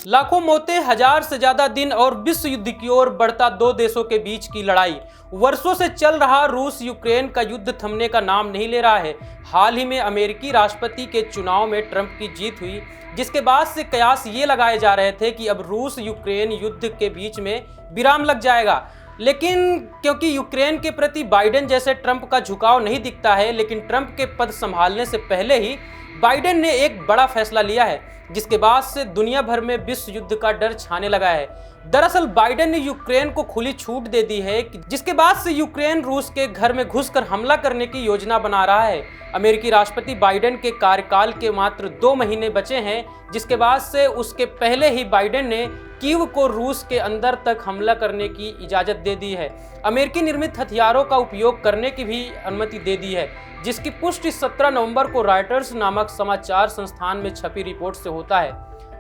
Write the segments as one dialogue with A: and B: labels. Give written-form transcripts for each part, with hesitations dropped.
A: लाखों मौतें, हजार से ज्यादा दिन और विश्व युद्ध की ओर बढ़ता दो देशों के बीच की लड़ाई। वर्षों से चल रहा रूस यूक्रेन का युद्ध थमने का नाम नहीं ले रहा है। हाल ही में अमेरिकी राष्ट्रपति के चुनाव में ट्रंप की जीत हुई, जिसके बाद से कयास ये लगाए जा रहे थे कि अब रूस यूक्रेन युद्ध के बीच में विराम लग जाएगा। लेकिन क्योंकि यूक्रेन के प्रति बाइडेन जैसे ट्रंप का झुकाव नहीं दिखता है, लेकिन ट्रंप के पद संभालने से पहले ही बाइडेन ने एक बड़ा फैसला लिया है, जिसके बाद से दुनिया भर में विश्व युद्ध का डर छाने लगा है। दरअसल बाइडेन ने यूक्रेन को खुली छूट दे दी है, जिसके बाद से यूक्रेन रूस के घर में घुसकर हमला करने की योजना बना रहा है। अमेरिकी राष्ट्रपति बाइडेन के कार्यकाल के मात्र 2 महीने बचे हैं, जिसके बाद से उसके पहले ही बाइडेन ने कीव को रूस के अंदर तक हमला करने की इजाज़त दे दी है। अमेरिकी निर्मित हथियारों का उपयोग करने की भी अनुमति दे दी है, जिसकी पुष्टि 17 नवंबर को रॉयटर्स नामक समाचार संस्थान में छपी रिपोर्ट से होता है।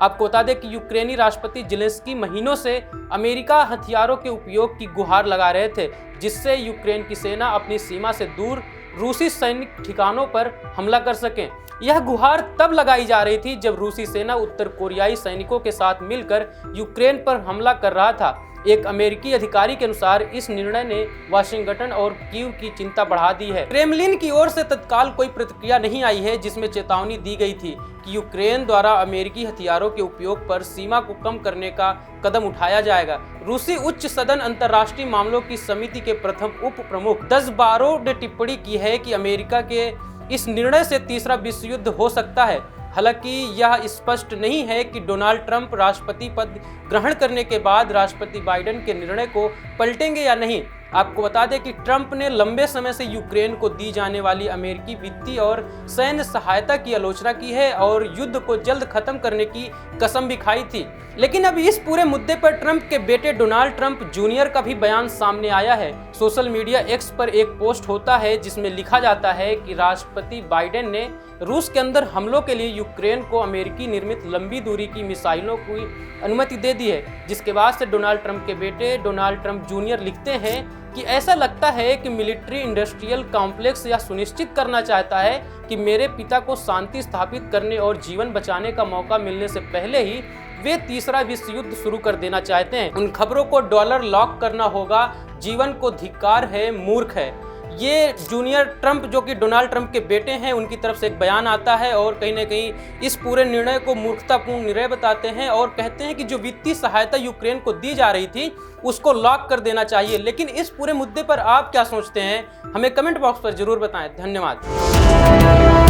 A: आपको बता दें कि यूक्रेनी राष्ट्रपति ज़ेलेंस्की महीनों से अमेरिका हथियारों के उपयोग की गुहार लगा रहे थे, जिससे यूक्रेन की सेना अपनी सीमा से दूर रूसी सैनिक ठिकानों पर हमला कर सकें। यह गुहार तब लगाई जा रही थी जब रूसी सेना उत्तर कोरियाई सैनिकों के साथ मिलकर यूक्रेन पर हमला कर रहा था। एक अमेरिकी अधिकारी के अनुसार इस निर्णय ने वाशिंगटन और कीव की चिंता बढ़ा दी है। क्रेमलिन की ओर से तत्काल कोई प्रतिक्रिया नहीं आई है, जिसमें चेतावनी दी गई थी कि यूक्रेन द्वारा अमेरिकी हथियारों के उपयोग पर सीमा को कम करने का कदम उठाया जाएगा। रूसी उच्च सदन अंतर्राष्ट्रीय मामलों की समिति के प्रथम उप प्रमुख दसबारोव ने टिप्पणी की है कि अमेरिका के इस निर्णय से तीसरा विश्व युद्ध हो सकता है। हालांकि यह स्पष्ट नहीं है कि डोनाल्ड ट्रंप राष्ट्रपति पद ग्रहण करने के बाद राष्ट्रपति बाइडेन के निर्णय को पलटेंगे या नहीं। आपको बता दें कि ट्रंप ने लंबे समय से यूक्रेन को दी जाने वाली अमेरिकी वित्तीय और सैन्य सहायता की आलोचना की है और युद्ध को जल्द खत्म करने की कसम भी खाई थी। लेकिन अब इस पूरे मुद्दे पर ट्रंप के बेटे डोनाल्ड ट्रंप जूनियर का भी बयान सामने आया है। सोशल मीडिया एक्स पर एक पोस्ट होता है, जिसमें लिखा जाता है कि राष्ट्रपति बाइडेन ने रूस के अंदर हमलों के लिए यूक्रेन को अमेरिकी निर्मित लंबी दूरी की मिसाइलों की अनुमति दे दी है। जिसके बाद से डोनाल्ड ट्रंप के बेटे डोनाल्ड ट्रंप जूनियर लिखते हैं कि ऐसा लगता है कि मिलिट्री इंडस्ट्रियल कॉम्प्लेक्स यह सुनिश्चित करना चाहता है कि मेरे पिता को शांति स्थापित करने और जीवन बचाने का मौका मिलने से पहले ही वे तीसरा विश्व युद्ध शुरू कर देना चाहते हैं। उन खबरों को डॉलर लॉक करना होगा, जीवन को धिक्कार है, मूर्ख है। ये जूनियर ट्रंप, जो कि डोनाल्ड ट्रंप के बेटे हैं, उनकी तरफ से एक बयान आता है और कहीं ना कहीं इस पूरे निर्णय को मूर्खतापूर्ण निर्णय बताते हैं और कहते हैं कि जो वित्तीय सहायता यूक्रेन को दी जा रही थी उसको लॉक कर देना चाहिए। लेकिन इस पूरे मुद्दे पर आप क्या सोचते हैं, हमें कमेंट बॉक्स पर जरूर बताएं। धन्यवाद।